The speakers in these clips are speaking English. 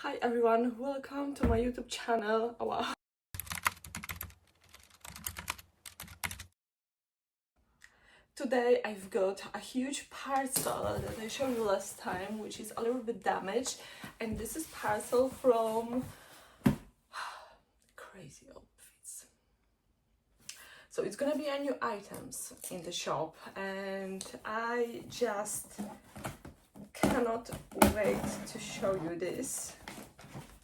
Hi everyone, welcome to my YouTube channel. Oh, wow. Today I've got a huge parcel that I showed you last time, which is a little bit damaged, and this is parcel from CrazyOutfits. So it's gonna be a new items in the shop, and I just cannot wait to show you this.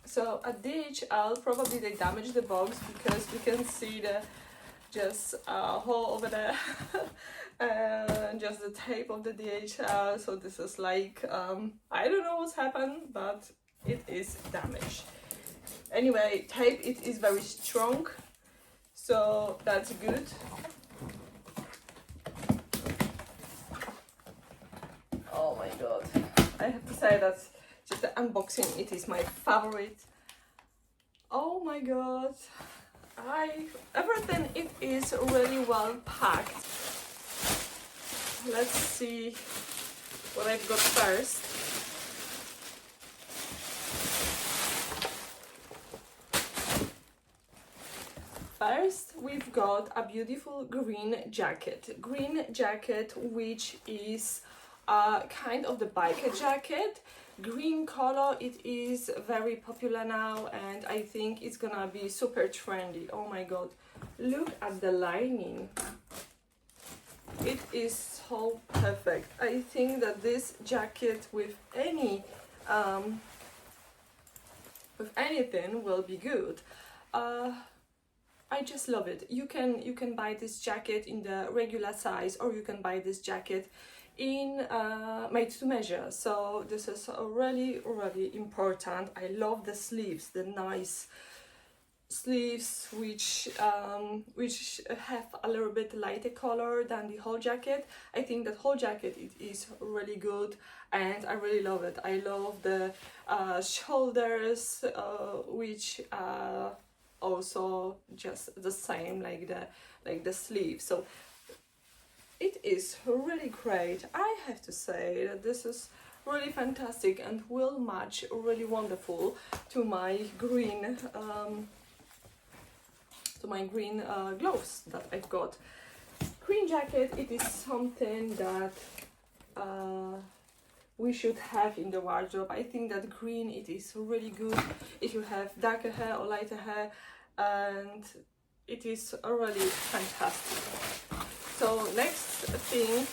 So at DHL, probably they damaged the box because we can see the just a hole over there and just the tape of the DHL. So this is like I don't know what's happened, but it is damaged. Anyway, tape, it is very strong, so that's good. Oh my god, I have to say that just the unboxing, it is my favorite. Oh my god, everything, it is really well packed. Let's see what I've got first. First, we've got a beautiful green jacket. Green jacket, which is kind of the biker jacket. Green color, it is very popular now, and I think it's gonna be super trendy. Oh my god, look at the lining. It is so perfect. I think that this jacket with anything will be good. I just love it. You can buy this jacket in the regular size, or you can buy this jacket in made to measure. So this is really important. I love the sleeves, the nice sleeves, which have a little bit lighter color than the whole jacket. I think that whole jacket, it is really good, and I really love it. I love the shoulders, which also just the same like the sleeve. So it is really great. I have to say that this is really fantastic and will match really wonderful to my green gloves that I've got. Green jacket, it is something that we should have in the wardrobe. I think that green, it is really good if you have darker hair or lighter hair, and it is really fantastic. So next thing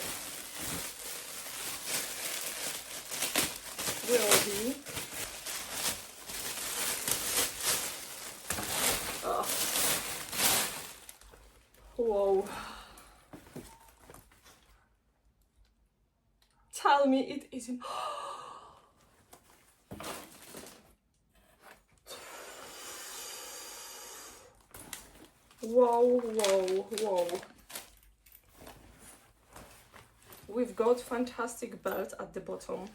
will be whoa. Tell me it isn't. Whoa. We've got fantastic belt at the bottom.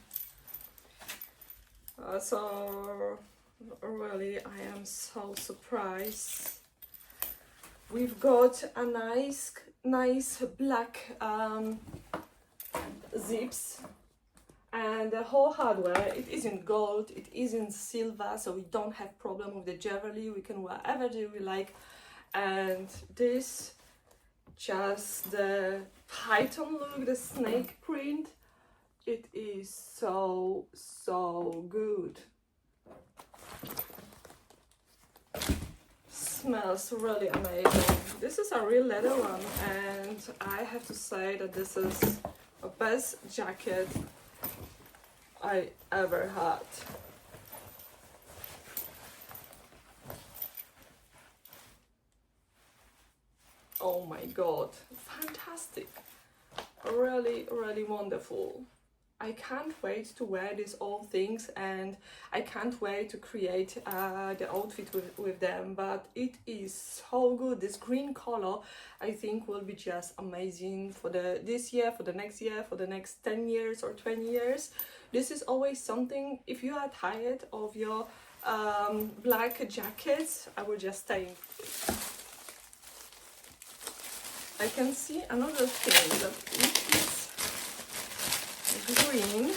So really, I am so surprised. We've got a nice black zips, and the whole hardware, it isn't gold, it isn't silver, so we don't have problem with the jewelry. We can wear whatever we like. And this, just the python look, the snake print, it is so good. Smells really amazing. This is a real leather one, and I have to say that this is the best jacket I ever had. Oh my god, fantastic. Really wonderful. I can't wait to wear these all things, and I can't wait to create the outfit with them, but it is so good. This green color, I think, will be just amazing for this year, for the next year, for the next 10 years or 20 years. This is always something, if you are tired of your black jackets, I will just stay. I can see another thing, that it is green.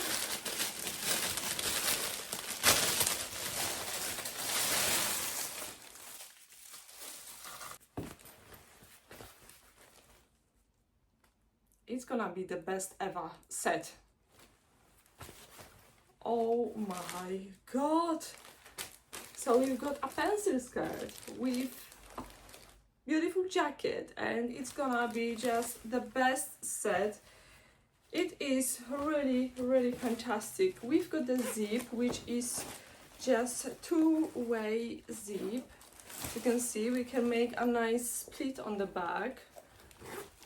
it's gonna be the best ever set. Oh my god! So we've got a pencil skirt with a beautiful jacket, and it's gonna be just the best set. It is really, really fantastic. We've got the zip, which is just two-way zip. You can see we can make a nice split on the back.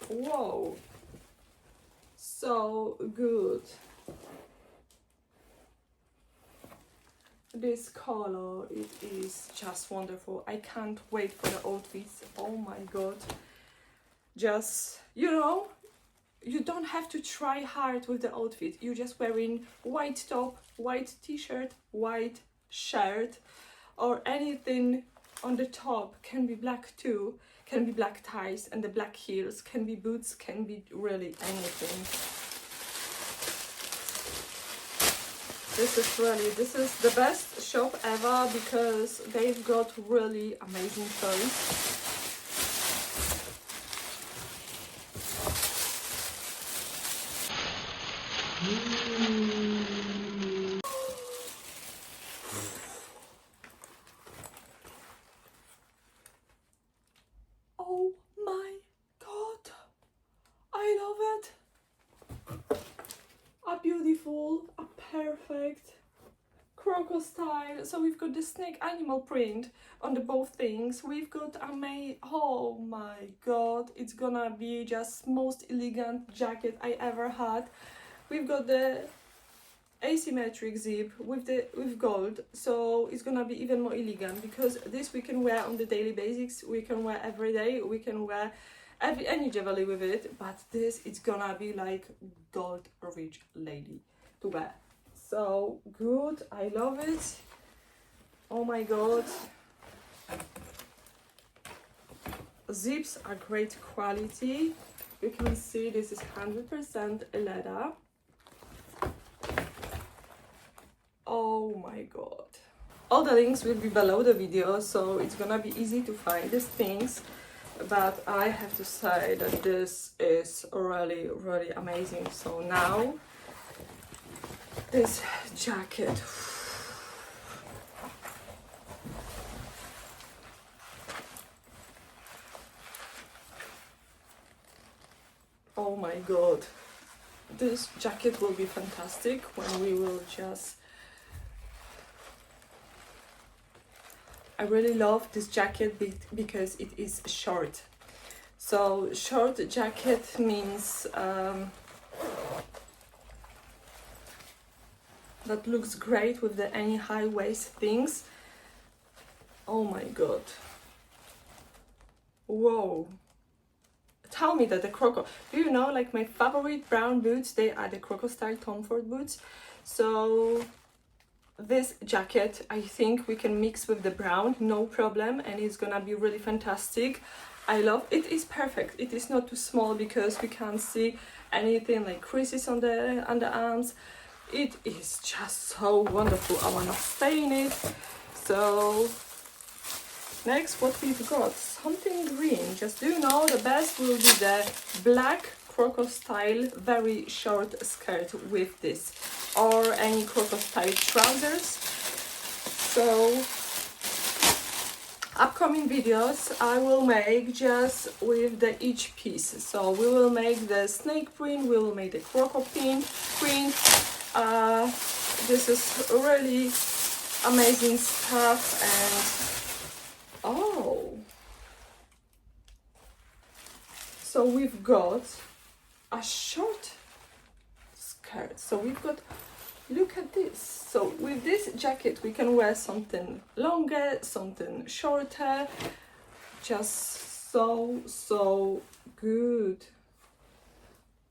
Whoa, so good. This color, it is just wonderful. I can't wait for the outfits. Oh my god. Just, you know, you don't have to try hard with the outfit. You're just wearing white top, white t-shirt, white shirt, or anything on the top. Can be black too, can be black ties and the black heels, can be boots, can be really anything. This is the best shop ever because they've got really amazing toys. Oh my god, I love it. A beautiful, a perfect Croco style. So we've got the snake animal print on the both things. We've got oh my god, it's gonna be just most elegant jacket I ever had. We've got the asymmetric zip with gold, so it's gonna be even more elegant because this we can wear on the daily basics, we can wear every day, we can wear any jewelry with it, but this it's gonna be like gold rich lady to wear. So good, I love it. Oh my god. Zips are great quality. You can see this is 100% leather. Oh my god. All the links will be below the video, so it's gonna be easy to find these things. But I have to say that this is really, really amazing. So now, this jacket. Oh my god. This jacket will be fantastic when we will just... I really love this jacket because it is short. So short jacket means that looks great with the any high waist things. Oh my god. Whoa. Tell me that the Croco, do you know, like my favorite brown boots, they are the Croco style Tom Ford boots. So this jacket, I think we can mix with the brown, no problem, and it's gonna be really fantastic. I love it. Is perfect. It is not too small because we can't see anything like creases on the arms. It is just so wonderful. I wanna stay in it. So next, what we've got, something green. Just do you know, the best will be the black Croco style very short skirt with this, or any Croco style trousers. So upcoming videos I will make just with the each piece. So we will make the snake print, we will make the Croco print. This is really amazing stuff. And oh, so we've got a short skirt. So we've got, look at this. So with this jacket we can wear something longer, something shorter. Just so good.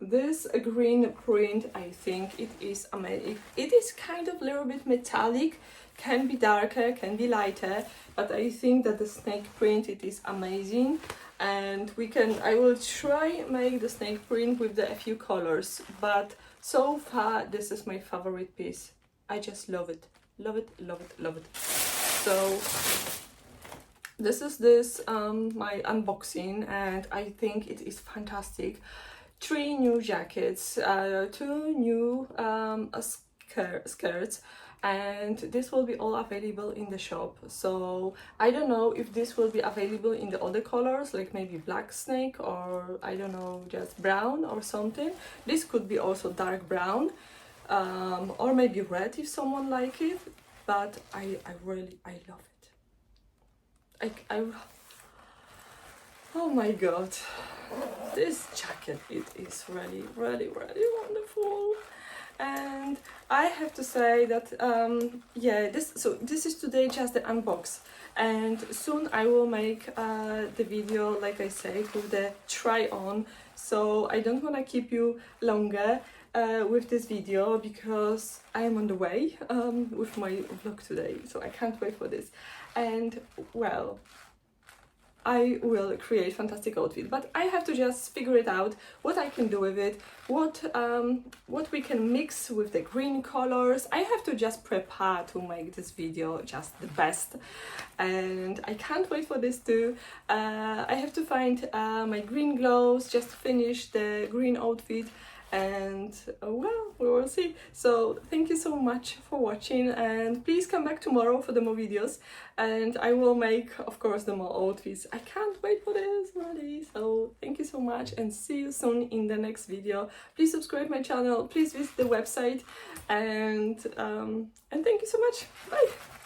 This green print, I think it is amazing. It is kind of a little bit metallic, can be darker, can be lighter, but I think that the snake print, it is amazing. And I will try make the snake print with a few colors, but so far this is my favorite piece. I just love it, love it, love it, love it. So this is my unboxing, and I think it is fantastic. 3 new jackets, 2 new skirts, and this will be all available in the shop. So I don't know if this will be available in the other colors, like maybe black snake, or I don't know, just brown or something. This could be also dark brown, or maybe red if someone like it, but I really love it. Oh my god, this jacket, it is really wonderful. And I have to say that yeah, this is today just the unbox, and soon I will make the video, like I said, with the try on. So I don't want to keep you longer with this video, because I am on the way with my vlog today, so I can't wait for this. And well, I will create fantastic outfit, but I have to just figure it out, what I can do with it, what we can mix with the green colors. I have to just prepare to make this video just the best, and I can't wait for this too. I have to find my green gloves just to finish the green outfit, and well, we will see. So thank you so much for watching, and please come back tomorrow for the more videos, and I will make, of course, the more outfits. I can't wait for this already. So thank you so much, and see you soon in the next video. Please subscribe my channel, please visit the website, and thank you so much. Bye.